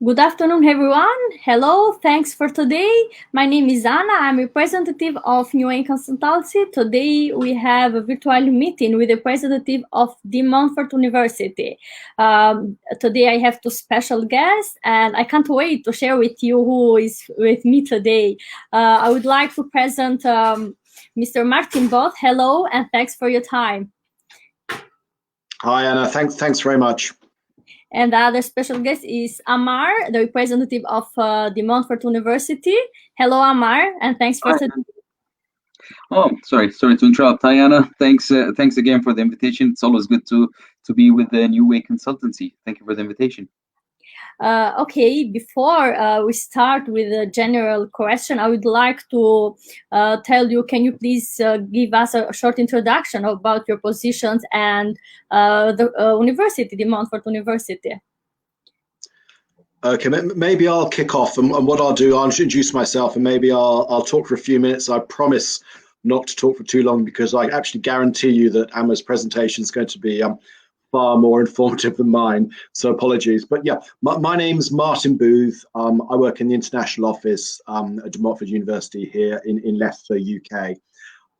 Good afternoon, everyone. Hello, thanks for today. My name is Anna. I'm representative of New Consultancy. Today we have a virtual meeting with the representative of MONTFORT University. Today I have two special guests, and I can't wait to share with you who is with me today. I would like to present Mr. Martin Both. Hello, and thanks for your time. Hi, Anna. Thanks very much. And the other special guest is Amar, the representative of the MONTFORT University. Hello, Amar, and thanks for today. Oh, sorry to interrupt. Hi, Anna. Thanks again for the invitation. It's always good to be with the New Way Consultancy. Thank you for the invitation. Okay, before we start with a general question, I would like to tell you, can you please give us a short introduction about your positions and the university, the MONTFORT University? Okay, maybe I'll kick off, and what I'll do, I'll introduce myself, and maybe I'll talk for a few minutes. I promise not to talk for too long, because I actually guarantee you that Amma's presentation is going to be far more informative than mine, so apologies. But yeah, my name's Martin Booth. I work in the international office at Montfort University here in Leicester, UK.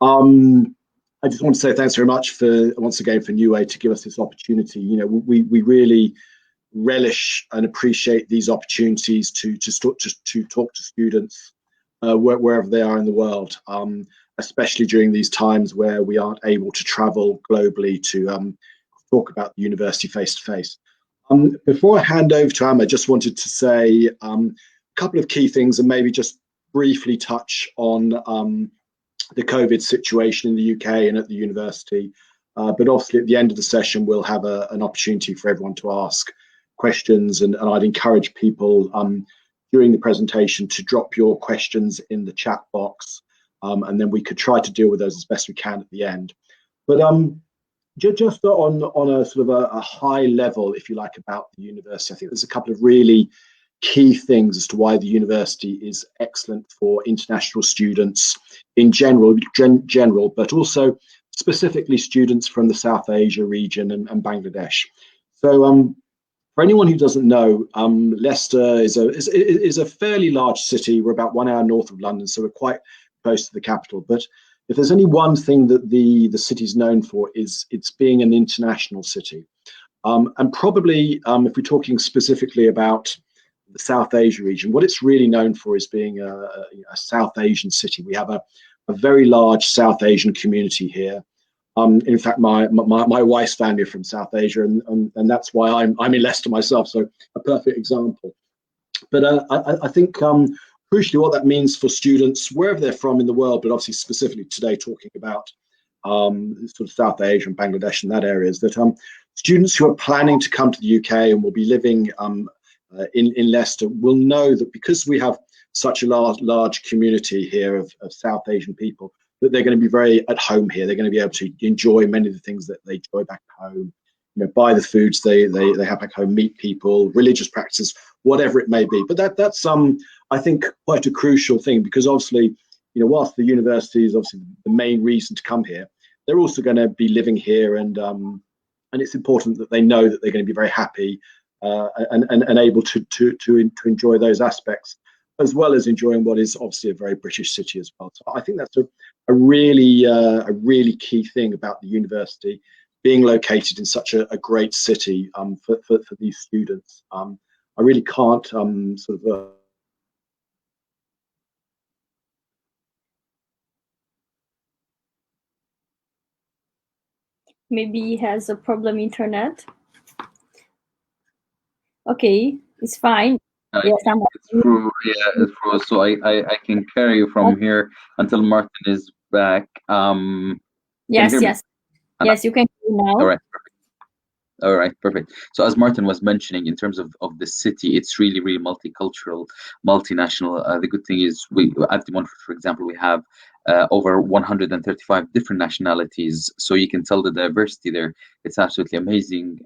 I just want to say thanks very much once again for New Way to give us this opportunity. You know, we really relish and appreciate these opportunities to talk to students wherever they are in the world, especially during these times where we aren't able to travel globally to talk about the university face to face. Before I hand over to Amma, I just wanted to say a couple of key things, and maybe just briefly touch on the COVID situation in the UK and at the university. But obviously at the end of the session, we'll have an opportunity for everyone to ask questions, and I'd encourage people during the presentation to drop your questions in the chat box, and then we could try to deal with those as best we can at the end. But just on a sort of a high level, if you like, about the university, I think there's a couple of really key things as to why the university is excellent for international students in general, but also specifically students from the South Asia region and Bangladesh. So for anyone who doesn't know, Leicester is a fairly large city. We're about 1 hour north of London, so we're quite close to the capital. But if there's only one thing that the city's known for, is it's being an international city. And probably if we're talking specifically about the South Asia region, what it's really known for is being a South Asian city. We have a very large South Asian community here. In fact, my wife's family are from South Asia, and that's why I'm in Leicester myself. So a perfect example. But I think crucially what that means for students wherever they're from in the world, but obviously specifically today talking about sort of South Asia and Bangladesh and that area, is that students who are planning to come to the UK and will be living in Leicester will know that because we have such a large community here of South Asian people, that they're going to be very at home here. They're going to be able to enjoy many of the things that they enjoy back home, you know, buy the foods they have back home, meet people, religious practices, whatever it may be. But that's I think quite a crucial thing, because obviously, you know, whilst the university is obviously the main reason to come here, they're also going to be living here, and it's important that they know that they're going to be very happy and able to enjoy those aspects, as well as enjoying what is obviously a very British city as well. So I think that's a really key thing about the university being located in such a great city for these students. I really can't sort of Maybe he has a problem internet. Okay, it's fine. Yes, it's through. Yeah, it's through. So I can carry you from here until Martin is back. Yes, you can hear me now. All right, perfect. All right, perfect. So as Martin was mentioning, in terms of the city, it's really multicultural, multinational. The good thing is we at the Montfort, for example, we have over 135 different nationalities. So you can tell the diversity there. It's absolutely amazing.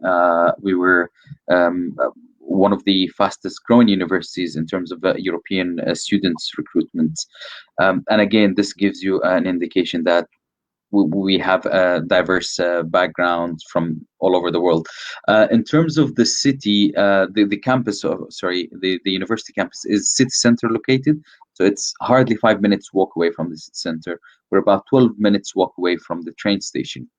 We were one of the fastest growing universities in terms of European students recruitment. And again, this gives you an indication that we have diverse backgrounds from all over the world. In terms of the city, the campus, the university campus is city center located. So it's hardly 5 minutes walk away from the city center. We're about 12 minutes walk away from the train station.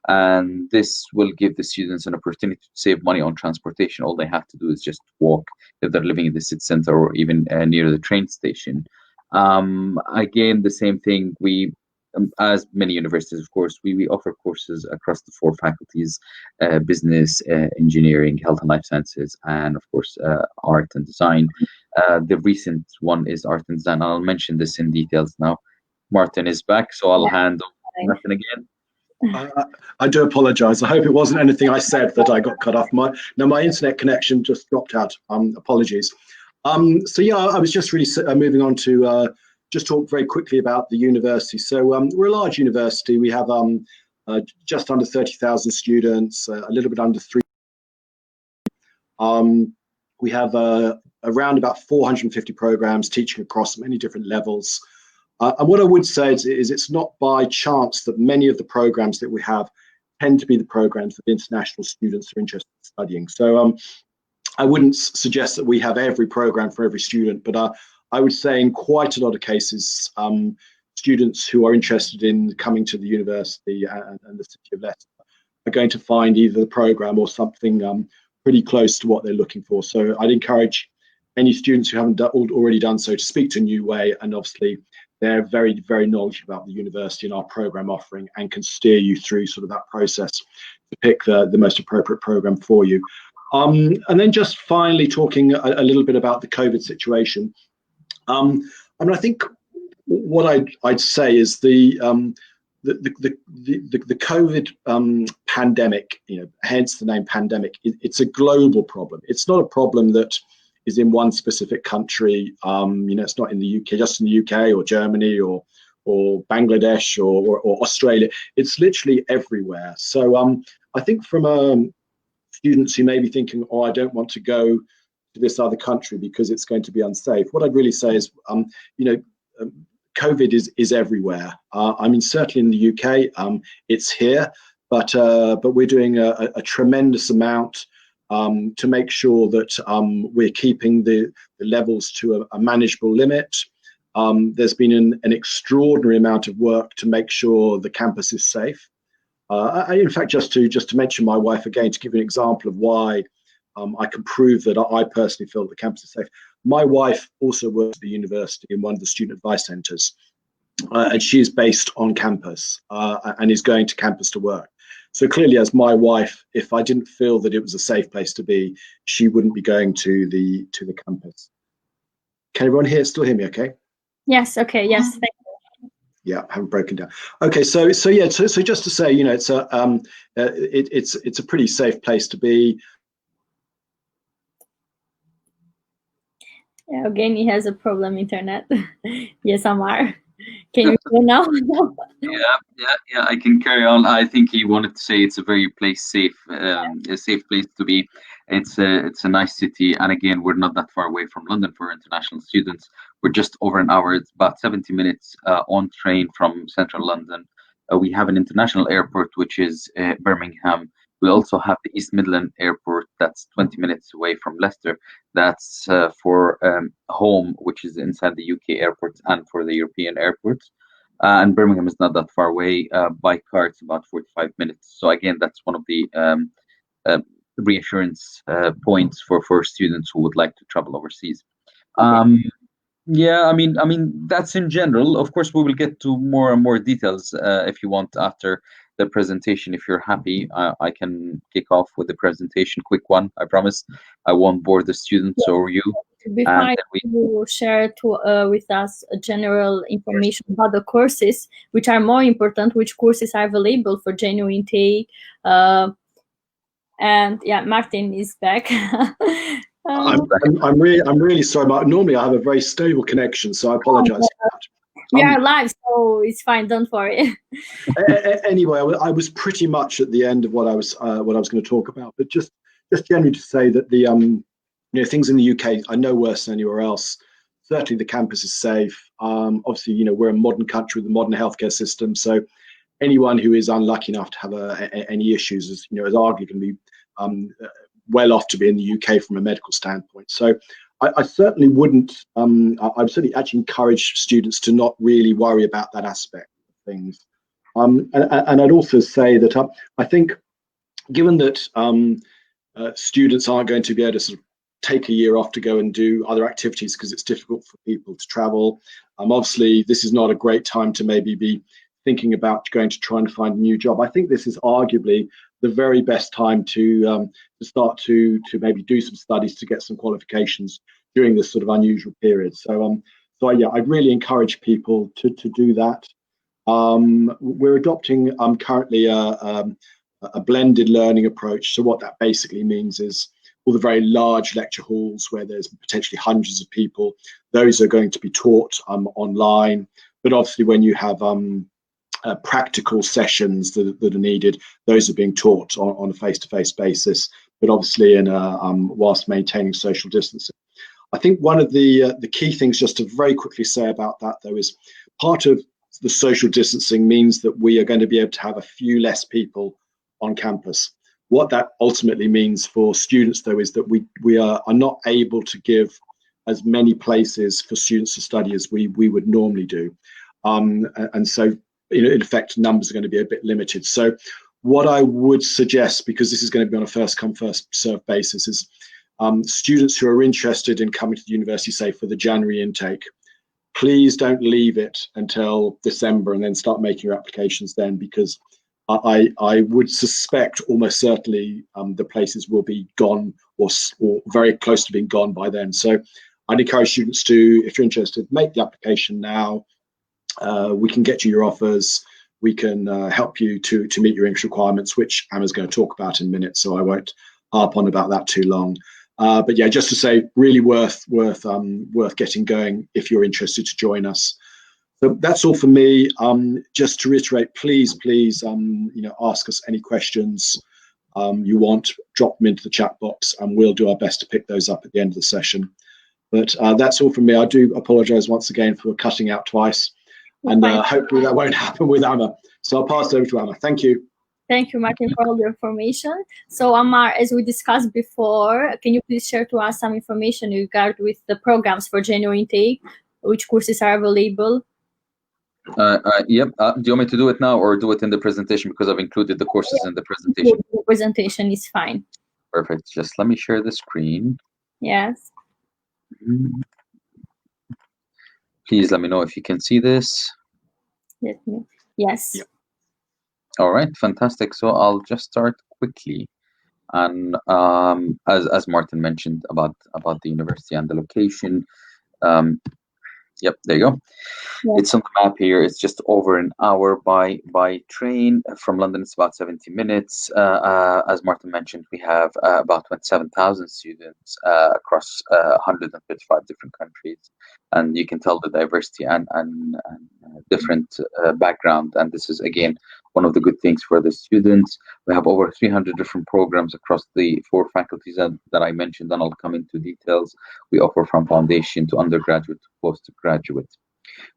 And this will give the students an opportunity to save money on transportation. All they have to do is just walk if they're living in the city center or even near the train station. Again, the same thing. We, as many universities, of course, we offer courses across the 4 faculties: business, engineering, health and life sciences, and of course, art and design. The recent one is art and design. I'll mention this in details now. Martin is back, so I'll hand over to Martin again. I do apologize. I hope it wasn't anything I said that I got cut off. My internet connection just dropped out. Apologies. So yeah, I was just really moving on to just talk very quickly about the university. So we're a large university. We have just under 30,000 students, a little bit under 3. We have around about 450 programs teaching across many different levels. And what I would say is it's not by chance that many of the programs that we have tend to be the programs that international students are interested in studying. So I wouldn't suggest that we have every program for every student, but I would say in quite a lot of cases, students who are interested in coming to the university and the city of Leicester are going to find either the program or something pretty close to what they're looking for. So I'd encourage any students who haven't already done so to speak to New Way, and obviously they're very, very knowledgeable about the university and our program offering and can steer you through sort of that process to pick the most appropriate program for you. And then just finally talking a little bit about the COVID situation. I mean, I think what I'd say is the COVID pandemic, hence the name pandemic, it's a global problem. It's not a problem that is in one specific country. It's not in the UK, just in the UK or Germany or Bangladesh or Australia. It's literally everywhere. So I think from students who may be thinking, oh, I don't want to go to this other country because it's going to be unsafe. What I'd really say is, COVID is everywhere. I mean, certainly in the UK, it's here, but we're doing a tremendous amount to make sure that we're keeping the levels to a manageable limit. There's been an extraordinary amount of work to make sure the campus is safe. In fact, just to mention my wife again, to give you an example of why I can prove that I personally feel the campus is safe. My wife also works at the university in one of the student advice centres, and she is based on campus and is going to campus to work. So clearly, as my wife, if I didn't feel that it was a safe place to be, she wouldn't be going to the campus. Can everyone still hear me? Okay. Yes. Okay. Yes. Thank you. Yeah, I haven't broken down. Okay, so just to say, it's a pretty safe place to be. Yeah, again, he has a problem internet. Yes, Amar. Can you go now? Yeah, I can carry on. I think he wanted to say it's a very safe place to be. It's a nice city, and again, we're not that far away from London for international students. We're just over an hour. It's about 70 minutes on train from central London. We have an international airport, which is Birmingham. We also have the East Midland Airport, that's 20 minutes away from Leicester. That's for home, which is inside the UK airports, and for the European airports. And Birmingham is not that far away. By car, it's about 45 minutes. So again, that's one of the reassurance points for students who would like to travel overseas. Yeah, I mean that's in general. Of course, we will get to more and more details if you want after the presentation. If you're happy, I can kick off with the presentation. Quick one, I promise. I won't bore the students or you. Before you share with us general information about the courses, which are more important, which courses are available for genuine intake. And yeah, Martin is back. I'm really sorry, but normally I have a very stable connection, so I apologize for that. We are live, so it's fine. Don't worry. Anyway, I was pretty much at the end of what I was going to talk about, but just generally to say that the things in the UK are no worse than anywhere else. Certainly, the campus is safe. Obviously, we're a modern country with a modern healthcare system, so anyone who is unlucky enough to have any issues is, you know, is arguably going to be well off to be in the UK from a medical standpoint. So I certainly wouldn't, I'd certainly actually encourage students to not really worry about that aspect of things. And I'd also say that I think, given that students aren't going to be able to sort of take a year off to go and do other activities because it's difficult for people to travel, obviously this is not a great time to maybe be thinking about going to try and find a new job. I think this is arguably the very best time to start to maybe do some studies to get some qualifications during this sort of unusual period. So yeah, I'd really encourage people to do that. We're adopting currently a blended learning approach. So what that basically means is all the very large lecture halls where there's potentially hundreds of people, those are going to be taught online. But obviously when you have practical sessions that are needed, those are being taught on a face-to-face basis, but obviously in whilst maintaining social distancing. I think one of the key things just to very quickly say about that, though, is part of the social distancing means that we are going to be able to have a few less people on campus. What that ultimately means for students, though, is that we are not able to give as many places for students to study as we would normally do. And so, in effect, numbers are going to be a bit limited. So what I would suggest, because this is going to be on a first come, first served basis, is students who are interested in coming to the university, say for the January intake, please don't leave it until December and then start making your applications then, because I would suspect almost certainly the places will be gone or very close to being gone by then. So I'd encourage students to, if you're interested, make the application now. We can get you your offers. We can help you to meet your English requirements, which Amr's going to talk about in a minute, so I won't harp on about that too long. But yeah, just to say, really worth getting going if you're interested to join us. So that's all for me. Just to reiterate, please, ask us any questions you want. Drop them into the chat box, and we'll do our best to pick those up at the end of the session. But that's all from me. I do apologise once again for cutting out twice, and hopefully that won't happen with Amr. So I'll pass over to Amr. Thank you. Thank you, Martin, for all the information. So, Amr, as we discussed before, can you please share to us some information regarding with the programs for January intake, which courses are available? Yep. Do you want me to do it now or do it in the presentation, because I've included the courses in the presentation? The presentation is fine. Perfect. Just let me share the screen. Yes. Please let me know if you can see this. Yes. Yep. All right, fantastic. So I'll just start quickly. And as Martin mentioned about the university and the location, yep, there you go. Yeah. It's on the map here. It's just over an hour by train. From London, it's about 70 minutes. As Martin mentioned, we have about 27,000 students across 135 different countries. And you can tell the diversity and different background. And this is, again, one of the good things for the students. We have over 300 different programs across the 4 faculties that I mentioned, and I'll come into details. We offer from foundation to undergraduate to postgraduate.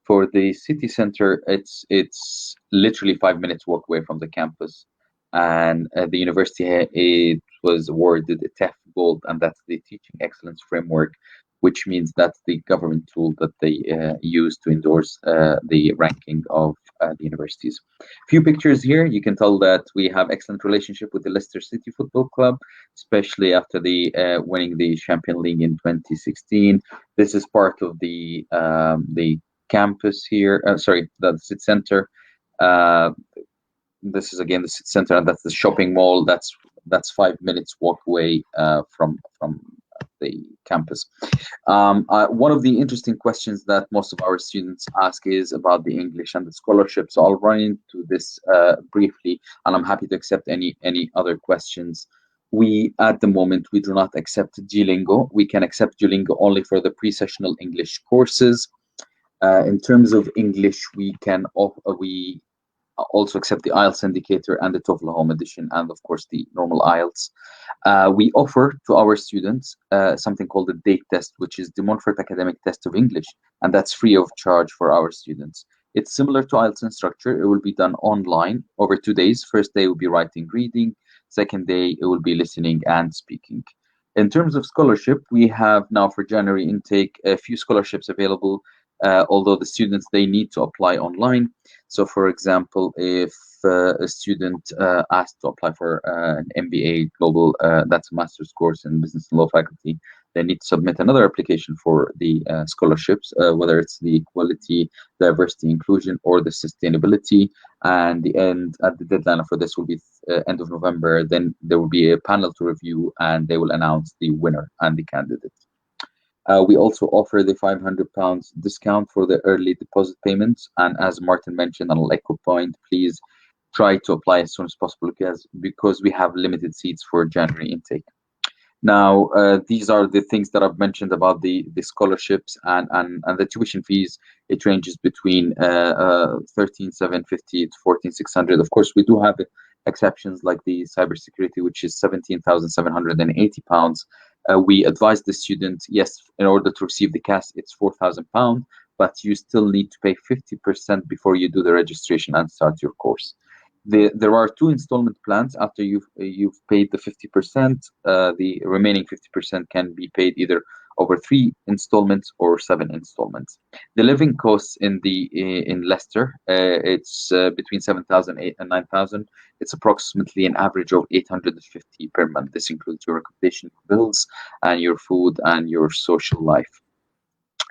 For the city center, it's literally 5 minutes walk away from the campus, and the university it was awarded a TEF Gold, and that's the Teaching Excellence Framework, which means that's the government tool that they use to endorse the ranking of the universities. A few pictures here. You can tell that we have excellent relationship with the Leicester City Football Club, especially after the winning the Champions League in 2016. This is part of the campus here. Sorry, the city center. This is again the city center, and that's the shopping mall. That's 5 minutes walk away from the campus. One of the interesting questions that most of our students ask is about the English and the scholarship. So I'll run into this briefly, and I'm happy to accept any other questions. At the moment, we do not accept Duolingo. We can accept Duolingo only for the pre-sessional English courses. In terms of English, we also accept the Ielts indicator and the TOEFL Home Edition, and of course the normal Ielts. We offer to our students something called the DATE test, which is the Montfort Academic Test of English, and that's free of charge for our students. It's similar to IELTS in structure. It will be done online over 2 days. First day will be writing, reading. Second day, it will be listening and speaking. In terms of scholarship, we have now for January intake a few scholarships available, although the students, they need to apply online. So for example, if a student asked to apply for an MBA Global, that's a master's course in business and law faculty, they need to submit another application for the scholarships, whether it's the equality, diversity, inclusion, or the sustainability. And the deadline for this will be end of November. Then there will be a panel to review, and they will announce the winner and the candidate. We also offer the £500 discount for the early deposit payments. And as Martin mentioned, on Echo Point, please try to apply as soon as possible because we have limited seats for January intake. Now, these are the things that I've mentioned about the scholarships and the tuition fees. It ranges between 13,750 to 14,600. Of course, we do have exceptions like the cybersecurity, which is £17,780. We advise the student, yes, in order to receive the CAS, it's £4,000, but you still need to pay 50% before you do the registration and start your course. There are 2 installment plans. After you've paid the 50%, the remaining 50% can be paid either over 3 installments or 7 installments. The living costs in Leicester, it's between 7,000 and 9,000. It's approximately an average of 850 per month. This includes your accommodation bills and your food and your social life.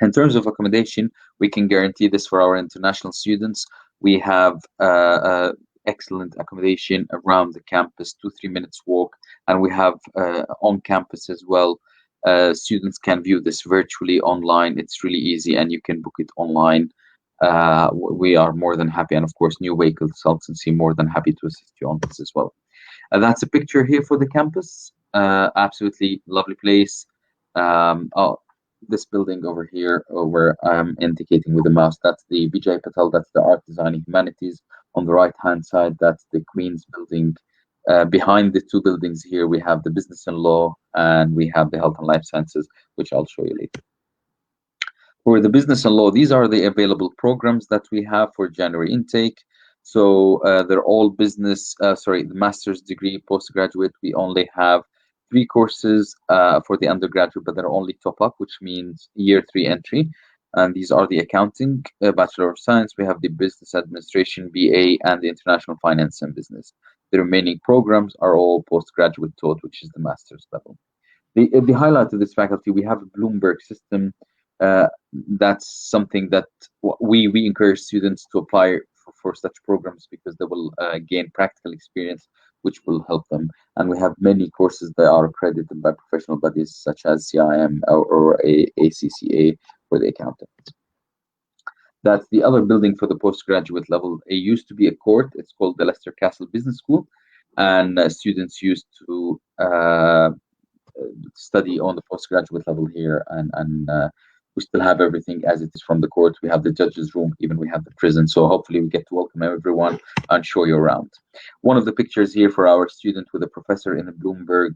In terms of accommodation, we can guarantee this for our international students. We have excellent accommodation around the campus, 2-3 minutes walk, and we have on campus as well. Students can view this virtually online. It's really easy, and you can book it online. We are more than happy, and of course, New Way Consultancy more than happy to assist you on this as well. That's a picture here for the campus. Absolutely lovely place. This building over here, where I'm indicating with the mouse, that's the Vijay Patel, that's the Art, Design and Humanities. On the right-hand side, that's the Queen's Building. Behind the 2 buildings here, we have the Business and Law, and we have the Health and Life Sciences, which I'll show you later. For the Business and Law, these are the available programs that we have for January intake. So they're all business, the master's degree, postgraduate. We only have 3 courses for the undergraduate, but they're only top up, which means year 3 entry. And these are the accounting, Bachelor of Science. We have the Business Administration, BA, and the International Finance and Business. The remaining programs are all postgraduate taught, which is the master's level. The highlight of this faculty, we have a Bloomberg system. That's something that we encourage students to apply for such programs because they will gain practical experience, which will help them. And we have many courses that are accredited by professional bodies such as CIM or 𝗍𝗂𝗍 for the accountants. That's the other building for the postgraduate level. It used to be a court. It's called the Leicester Castle Business School, and students used to study on the postgraduate level here, and we still have everything as it is from the court. We have the judge's room, even we have the prison. So hopefully we get to welcome everyone and show you around. One of the pictures here for our student with a professor in a Bloomberg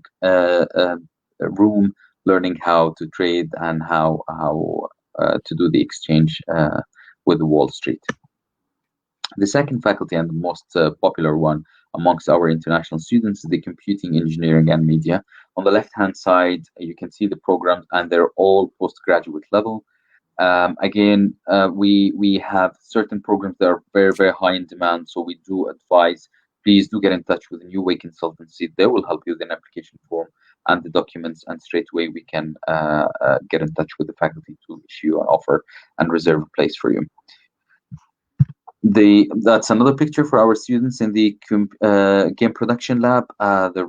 room, learning how to trade and how to do the exchange with Wall Street. The second faculty and the most popular one amongst our international students is the Computing, Engineering and Media. On the left-hand side, you can see the programs, and they're all postgraduate level. Again, we have certain programs that are very, very high in demand, so we do advise, please do get in touch with the New Way Consultancy. They will help you with an application form and the documents, and straight away we can get in touch with the faculty to issue an offer and reserve a place for you. That's another picture for our students in the game production lab. They're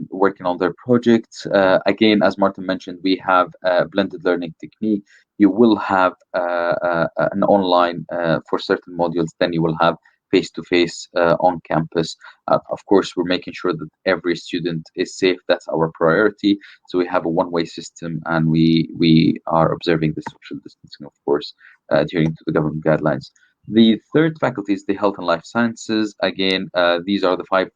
working on their projects. Again, as Martin mentioned, we have a blended learning technique. You will have an online for certain modules, then you will have face-to-face on campus. Of course, we're making sure that every student is safe. That's our priority. So we have a one-way system, and we are observing the social distancing, of course, adhering to the government guidelines. The third faculty is the Health and Life Sciences. Again, these are the 5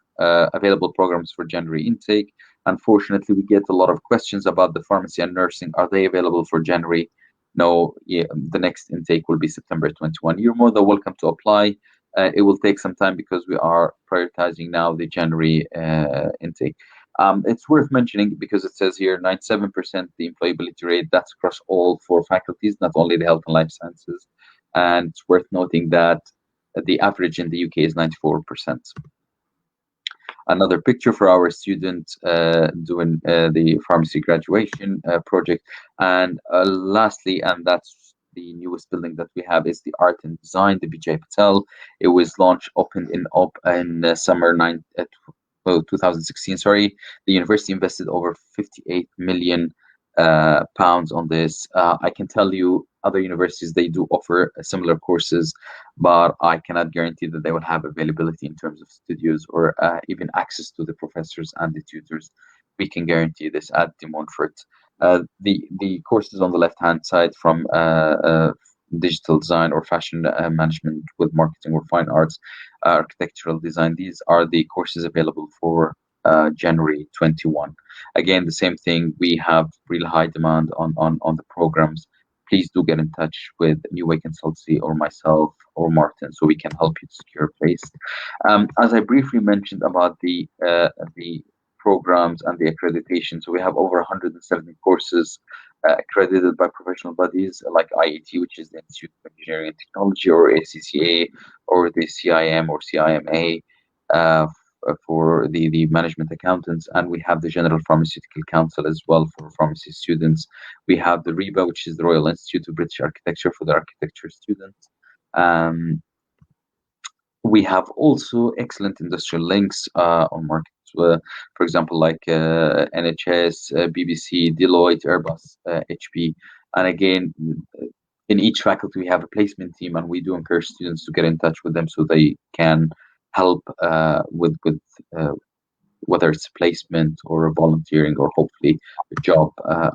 available programs for January intake. Unfortunately, we get a lot of questions about the pharmacy and nursing. Are they available for January? no, yeah, the next intake will be September 21. You're more than welcome to apply. It will take some time because we are prioritizing now the January intake. It's worth mentioning because it says here 97% the employability rate. That's across all 4 faculties, not only the health and life sciences. And it's worth noting that the average in the UK is 94%. Another picture for our student doing the pharmacy graduation project. And lastly, and that's the newest building that we have, is the art and design, the 𝗵𝗃𝗲𝗀. It was opened in summer 2016. Sorry, the university invested over 58 million pounds on this. I can tell you other universities, they do offer similar courses, but I cannot guarantee that they will have availability in terms of studios or even access to the professors and the tutors. We can guarantee this at the Montfort. The courses on the left hand side, from digital design or fashion management with marketing or fine arts, architectural design, these are the courses available for January 21. Again, the same thing, we have real high demand on the programs. Please do get in touch with New Way Consultancy or myself or Martin, so we can help you to secure a place. As I briefly mentioned about the programs and the accreditation, so we have over 170 courses accredited by professional bodies like IET, which is the Institute of Engineering and Technology, or 𝗙𝚎𝗂𝗍, or the CIM or CIMA for the management accountants. And we have the General Pharmaceutical Council as well for pharmacy students. We have the 𝗃𝗏𝗲, which is the Royal Institute of British Architecture for the architecture students. We have also excellent industrial links on markets, for example, like NHS, BBC, Deloitte, Airbus, HP. And again, in each faculty, we have a placement team, and we do encourage students to get in touch with them so they can help with whether it's placement or volunteering or hopefully a job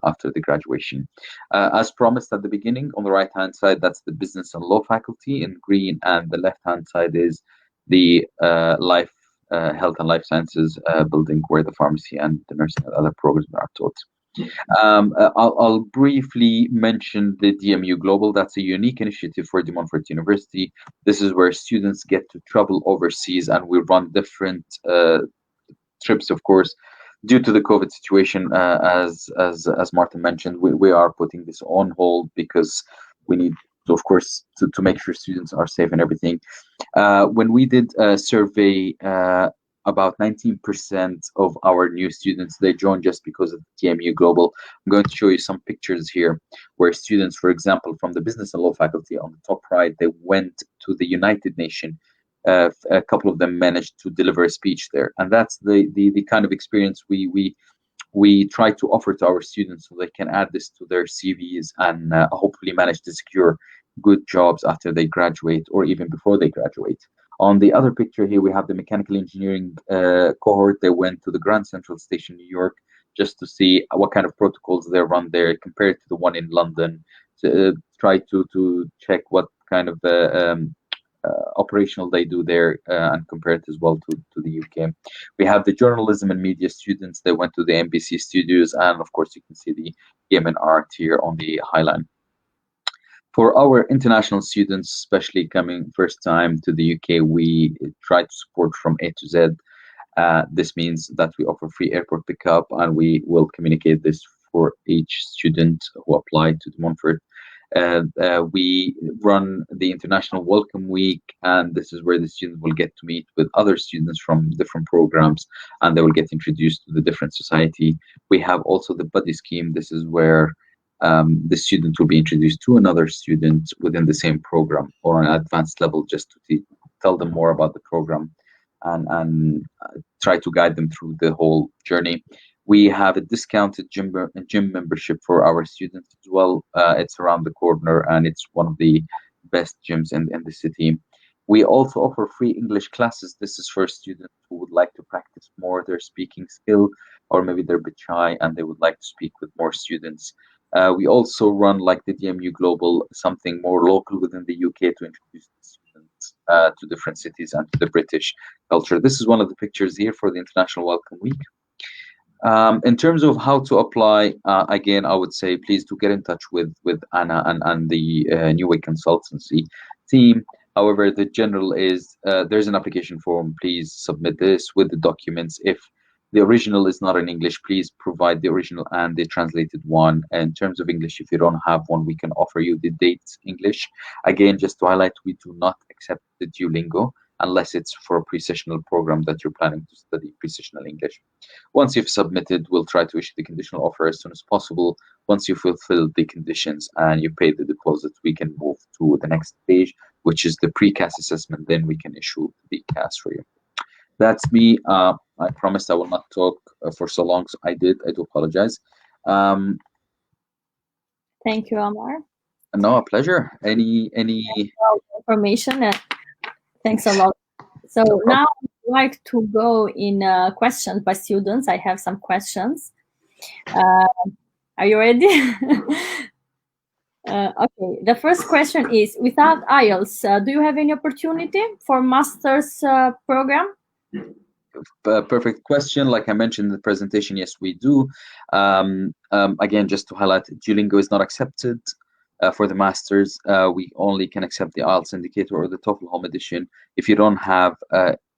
after the graduation. As promised at the beginning, on the right hand side, that's the business and law faculty in green, and the left hand side is the health and life sciences building, where the pharmacy and the nursing and other programs are taught. I'll briefly mention the Dmu Global. That's a unique initiative for MONTFORT University. This is where students get to travel overseas, and we run different trips. Of course, due to the COVID situation, as Martin mentioned, we are putting this on hold because we need to, of course, to make sure students are safe and everything. When we did a survey, about 19% of our new students, they joined just because of Dmu Global. I'm going to show you some pictures here where students, for example, from the business and law faculty on the top right, they went to the United Nations. A couple of them managed to deliver a speech there, and that's the kind of experience we try to offer to our students, so they can add this to their CVs and hopefully manage to secure good jobs after they graduate or even before they graduate. On the other picture here, we have the mechanical engineering cohort. They went to the Grand Central Station, New York, just to see what kind of protocols they run there compared to the one in London, to try to check what kind of operational they do there and compare it as well to the UK. We have the journalism and media students. They went to the NBC studios, and of course you can see the Yemen art here on the highline. For our international students, especially coming first time to the UK, we try to support from A to Z. This means that we offer free airport pickup, and we will communicate this for each student who applied to the Montfort. We run the International Welcome Week, and this is where the students will get to meet with other students from different programs, and they will get introduced to the different society. We have also the buddy scheme. This is where the student will be introduced to another student within the same program or an advanced level, just to tell them more about the program and try to guide them through the whole journey. We have a discounted gym membership for our students as well. It's around the corner, and it's one of the best gyms in the city. We also offer free English classes. This is for students who would like to practice more their speaking skill, or maybe they're a bit shy and they would like to speak with more students. We also run, like the Dmu Global, something more local within the UK to introduce the students to different cities and to the British culture. This is one of the pictures here for the International Welcome Week. In terms of how to apply, again, I would say please do get in touch with Anna and the New Way Consultancy team. However, the general is there's an application form. Please submit this with the documents. If the original is not in English, please provide the original and the translated one. In terms of English, if you don't have one, we can offer you the dates English. Again, just to highlight, we do not accept the Duolingo unless it's for a pre-sessional program that you're planning to study pre-sessional English. Once you've submitted, we'll try to issue the conditional offer as soon as possible. Once you fulfill the conditions and you pay the deposit, we can move to the next stage, which is the pre-CAS assessment. Then we can issue the CAS for you. That's me. I promised I will not talk for so long, so I did. I do apologize. Thank you, Amr. No, a pleasure. Any information? Thanks a lot. So now I'd like to go in questions by students. I have some questions. Are you ready? Okay, the first question is, without IELTS, do you have any opportunity for master's program? Perfect question. Like I mentioned in the presentation, yes, we do. Again, just to highlight, Duolingo is not accepted for the masters. We only can accept the IELTS indicator or the TOEFL home edition. If you don't have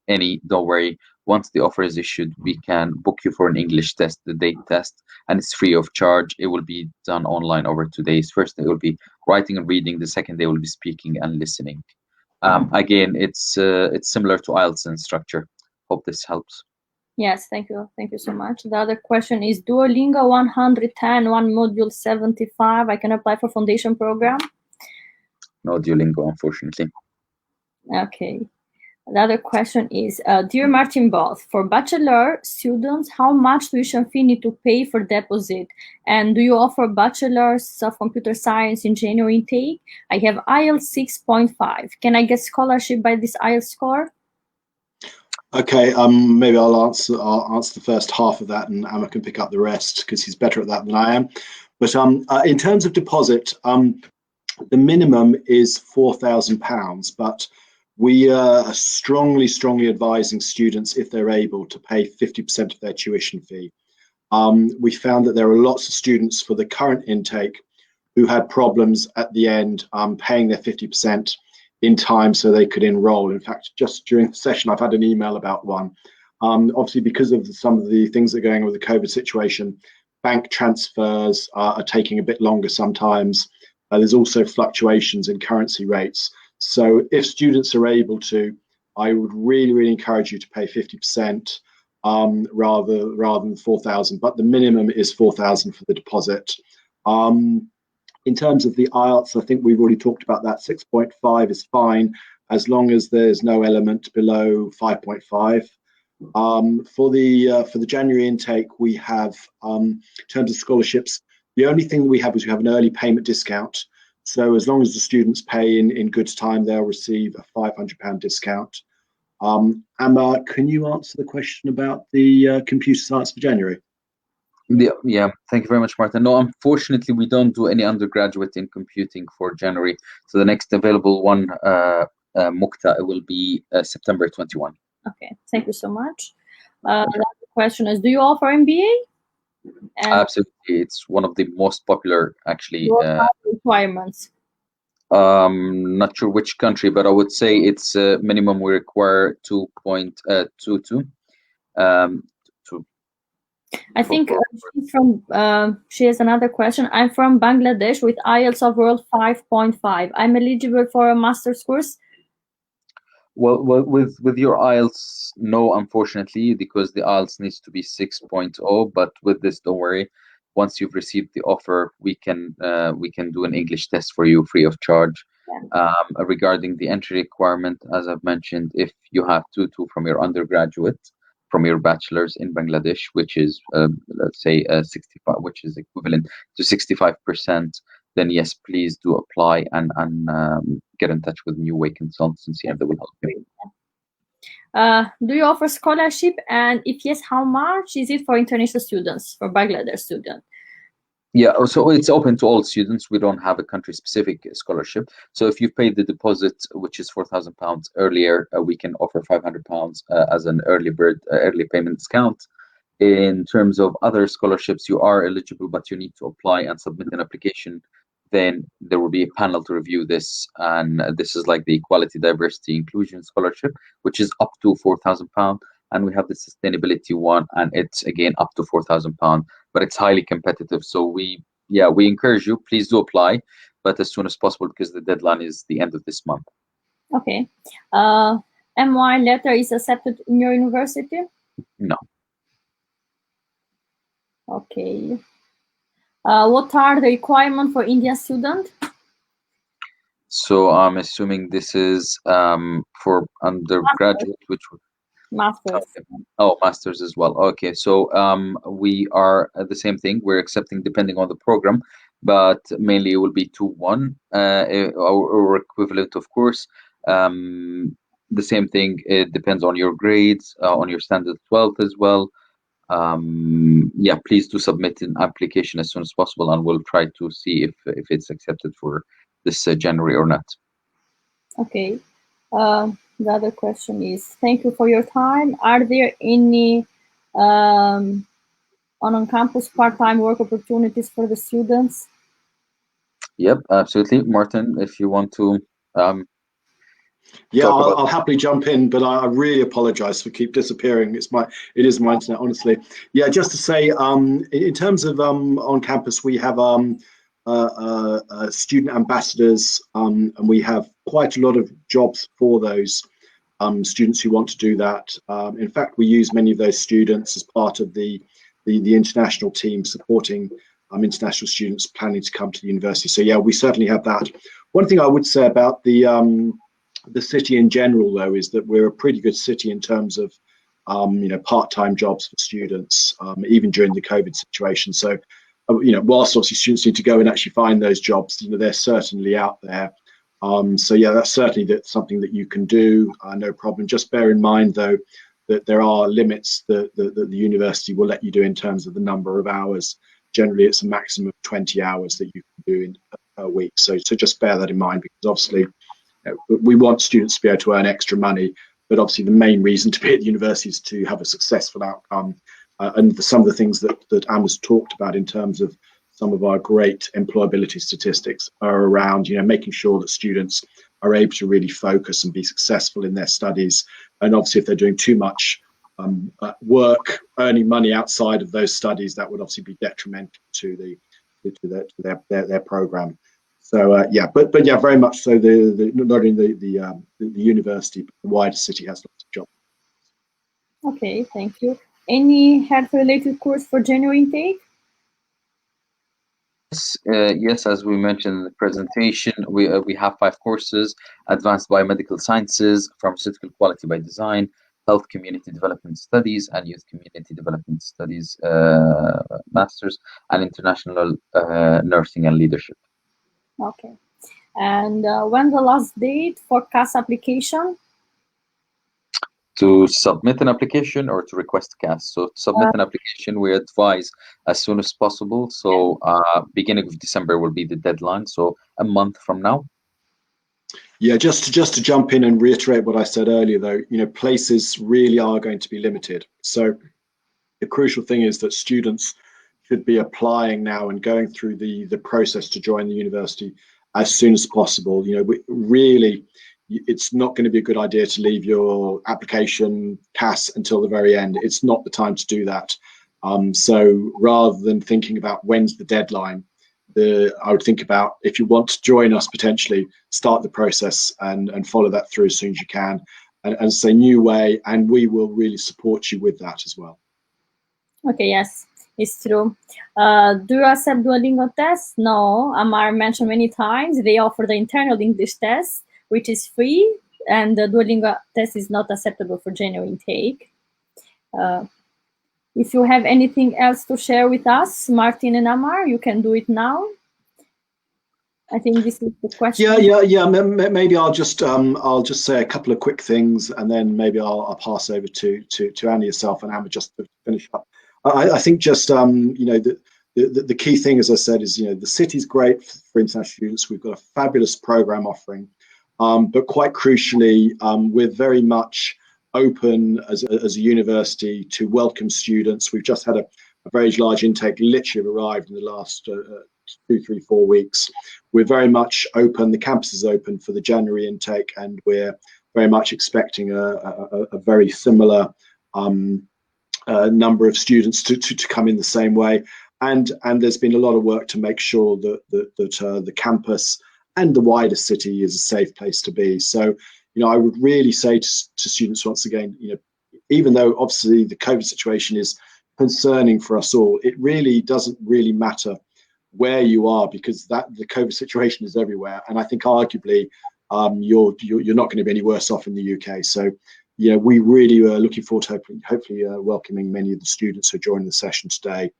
any, don't worry. Once the offer is issued, we can book you for an English test, the date test, and it's free of charge. It will be done online over 2 days. First day will be writing and reading. The second day will be speaking and listening. Again, it's similar to IELTS in structure. Hope this helps. Yes, thank you. Thank you so much. The other question is Duolingo 110, one module 75. I can apply for foundation program? No Duolingo, unfortunately. Okay. The other question is, dear Martin Both, for bachelor students, how much tuition fee need to pay for deposit? And do you offer bachelor's of computer science in January intake? I have IELTS 6.5. Can I get scholarship by this IELTS score? Okay, maybe I'll answer the first half of that, and Amr can pick up the rest because he's better at that than I am. But in terms of deposit, the minimum is £4,000, but we are strongly advising students, if they're able, to pay 50% of their tuition fee. We found that there are lots of students for the current intake who had problems at the end paying their 50% in time so they could enroll. In fact, just during the session, I've had an email about one. Obviously, because of some of the things that are going on with the COVID situation, bank transfers are taking a bit longer sometimes. There's also fluctuations in currency rates. So if students are able to, I would really encourage you to pay 50% rather than 4,000, but the minimum is 4,000 for the deposit. In terms of the IELTS, I think we've already talked about that. 6.5 is fine as long as there's no element below 5.5. For the January intake, we have, in terms of scholarships, the only thing that we have is we have an early payment discount. So as long as the students pay in good time, they'll receive a £500 discount. Amr, can you answer the question about the computer science for January? Yeah, thank you very much, Martin. No, unfortunately, we don't do any undergraduate in computing for January. So the next available one, Mukta, it will be September 21. Okay, thank you so much. The question is, do you offer MBA? And absolutely, it's one of the most popular, actually. Requirements. Not sure which country, but I would say it's minimum we require 2.22. I think she has another question. I'm from Bangladesh with IELTS overall 5.5. I'm eligible for a master's course? Well, with your IELTS, no, unfortunately, because the IELTS needs to be 6.0. But with this, don't worry. Once you've received the offer, we can do an English test for you free of charge. Yeah. Regarding the entry requirement, as I've mentioned, if you have 2.2 from your undergraduate, from your bachelor's in Bangladesh, which is let's say 65, which is equivalent to 65%, then yes, please do apply and get in touch with New Way Consultancy, and they will help you. Do you offer scholarship? And if yes, how much is it for international students, for Bangladesh students? Yeah, so it's open to all students. We don't have a country-specific scholarship. So if you've paid the deposit, which is £4,000 earlier, we can offer £500 as an early payment discount. In terms of other scholarships, you are eligible, but you need to apply and submit an application. Then there will be a panel to review this, and this is like the Equality, Diversity, Inclusion Scholarship, which is up to £4,000, and we have the Sustainability one, and it's again up to £4,000, but it's highly competitive. So we encourage you, please do apply, but as soon as possible, because the deadline is the end of this month. Okay. MY letter is accepted in your university? No. Okay. What are the requirements for Indian student? So I'm assuming this is for undergraduate, which Masters. okay. Oh, masters as well. Okay, so we are the same thing. We're accepting depending on the program, but mainly it will be 2-1 or equivalent, of course. The same thing. It depends on your grades, on your standard 12th as well. Yeah, please do submit an application as soon as possible, and we'll try to see if it's accepted for this January or not. Okay. The other question is, thank you for your time. Are there any on-campus part-time work opportunities for the students? Yep, absolutely. Martin, if you want to yeah, I'll happily jump in, but I really apologize for keep disappearing. It is my internet, honestly. Yeah, just to say, in terms of on campus, we have student ambassadors, and we have quite a lot of jobs for those students who want to do that. In fact, we use many of those students as part of the international team supporting international students planning to come to the university. So yeah, we certainly have that. One thing I would say about the city in general, though, is that we're a pretty good city in terms of part-time jobs for students, even during the COVID situation. So whilst obviously students need to go and actually find those jobs, they're certainly out there. So yeah, that's certainly something that you can do, no problem. Just bear in mind, though, that there are limits that the university will let you do in terms of the number of hours. Generally, it's a maximum of 20 hours that you can do in a week. So just bear that in mind, because obviously we want students to be able to earn extra money, but obviously the main reason to be at the university is to have a successful outcome. And some of the things that Amr's talked about in terms of some of our great employability statistics are around, making sure that students are able to really focus and be successful in their studies. And obviously, if they're doing too much work, earning money outside of those studies, that would obviously be detrimental to their program. So yeah, but yeah, very much so. Not only the university, but the wider city has lots of jobs. Okay, thank you. Any health-related course for January intake? Yes, as we mentioned in the presentation, we have 5 courses: Advanced Biomedical Sciences, Pharmaceutical Quality by Design, Health Community Development Studies, and Youth Community Development Studies Masters, and International Nursing and Leadership. Okay. And when the last date for CAS application? To submit an application or to request CAS? So to submit an application, we advise as soon as possible. So beginning of December will be the deadline. So a month from now. Yeah, just to jump in and reiterate what I said earlier, though, places really are going to be limited. So the crucial thing is that students should be applying now and going through the process to join the university as soon as possible. Really, it's not going to be a good idea to leave your application CAS until the very end. It's not the time to do that. So rather than thinking about when's the deadline, I would think about, if you want to join us, potentially start the process and follow that through as soon as you can. And it's a new way, and we will really support you with that as well. Okay, yes, it's true. Do you accept Duolingo tests? No, Amar mentioned many times they offer the internal English test, which is free, and the Duolingo test is not acceptable for January intake. If you have anything else to share with us, Martin and Amar, you can do it now. I think this is the question. Yeah. Maybe I'll just say a couple of quick things, and then maybe I'll pass over to Annie, yourself, and Amar just to finish up. I think just the key thing, as I said, is the city's great for international students. We've got a fabulous program offering, but quite crucially, we're very much open as a university to welcome students. We've just had a very large intake, literally arrived in the last 2, 3, 4 weeks. We're very much open. The campus is open for the January intake, and we're very much expecting a very similar number of students to come in the same way. And there's been a lot of work to make sure that the campus and the wider city is a safe place to be. So, I would really say to students once again, even though obviously the COVID situation is concerning for us all, it really doesn't really matter where you are, because the COVID situation is everywhere. And I think arguably you're not going to be any worse off in the UK. So, we really are looking forward to hopefully welcoming many of the students who are joining the session today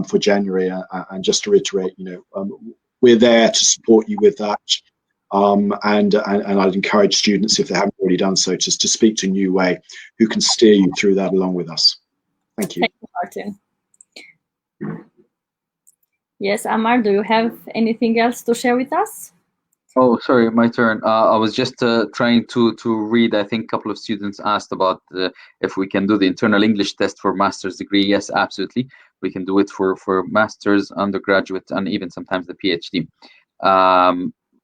for January. And just to reiterate, we're there to support you with that. And I'd encourage students, if they haven't already done so, just to speak to New Way, who can steer you through that along with us. Thank you. Thank you, Martin. Yes, Amar, do you have anything else to share with us? Oh, sorry, my turn. I was just trying to read. I think a couple of students asked about if we can do the internal English test for master's degree. Yes, absolutely. We can do it for master's, undergraduate, and even sometimes the PhD.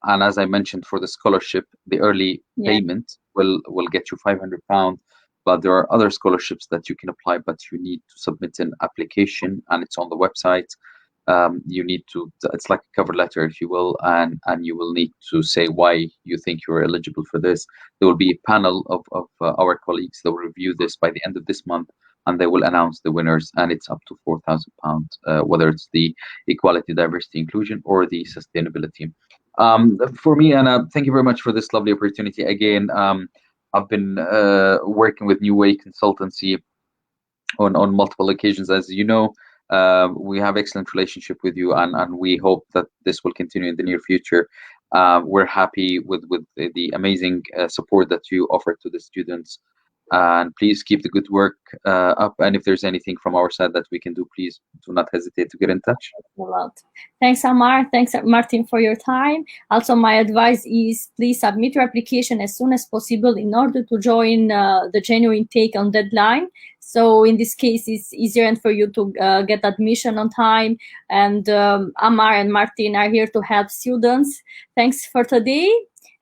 And as I mentioned, for the scholarship, the early payment will get you £500. But there are other scholarships that you can apply, but you need to submit an application, and it's on the website. You need to, it's like a cover letter, if you will, and you will need to say why you think you're eligible for this. There will be a panel of our colleagues that will review this by the end of this month, and they will announce the winners, and it's up to £4,000, whether it's the equality, diversity, inclusion, or the sustainability. For me, Anna, thank you very much for this lovely opportunity. Again, I've been working with New Way Consultancy on multiple occasions, as you know. We have excellent relationship with you, and we hope that this will continue in the near future. We're happy with the amazing support that you offer to the students, and please keep the good work up. And if there's anything from our side that we can do, please do not hesitate to get in touch. Thanks, Amar. Thanks, Martin, for your time. Also, my advice is please submit your application as soon as possible in order to join the January intake on deadline. So in this case, it's easier for you to get admission on time. And Amar and Martin are here to help students. Thanks for today,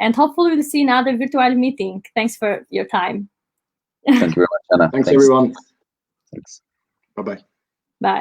and hopefully we'll see another virtual meeting. Thanks for your time. Thank you very much, Anna. Thanks everyone. Thanks. Bye-bye.